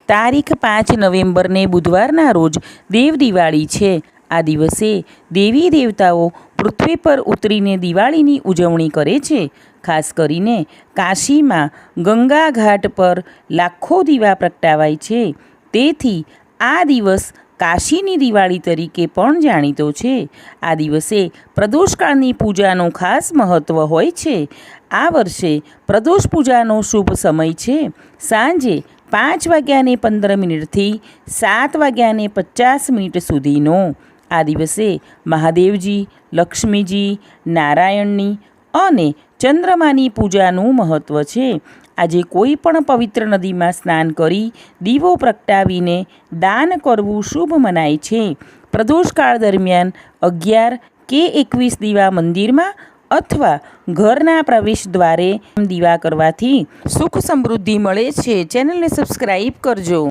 તારીખ 5 નવેમ્બરને બુધવારના રોજ દેવ દિવાળી છે। આ દિવસે દેવી દેવતાઓ પૃથ્વી પર ઉતરીને દિવાળીની ઉજવણી કરે છે। ખાસ કરીને કાશીમાં ગંગા ઘાટ પર લાખો દીવા પ્રગટાવાય છે। તેથી આ દિવસ કાશીની દિવાળી તરીકે પણ જાણીતો છે। આ દિવસે પ્રદોષકાળની પૂજાનું ખાસ મહત્ત્વ હોય છે। આ વર્ષે પ્રદોષ પૂજાનો શુભ સમય છે સાંજે 5:15 થી 7:50 સુધીનો। આ દિવસે મહાદેવજી, લક્ષ્મીજી, નારાયણની અને ચંદ્રમાની પૂજાનું મહત્ત્વ છે। આજે કોઈ પણ પવિત્ર નદીમાં સ્નાન કરી દીવો પ્રગટાવીને દાન કરવું શુભ મનાય છે। પ્રદોષકાળ દરમિયાન 11 કે 21 દીવા મંદિરમાં અથવા ઘરના પ્રવેશ દ્વારે દીવા કરવાથી સુખ સમૃદ્ધિ મળે છે। ચેનલને સબસ્ક્રાઈબ કરજો।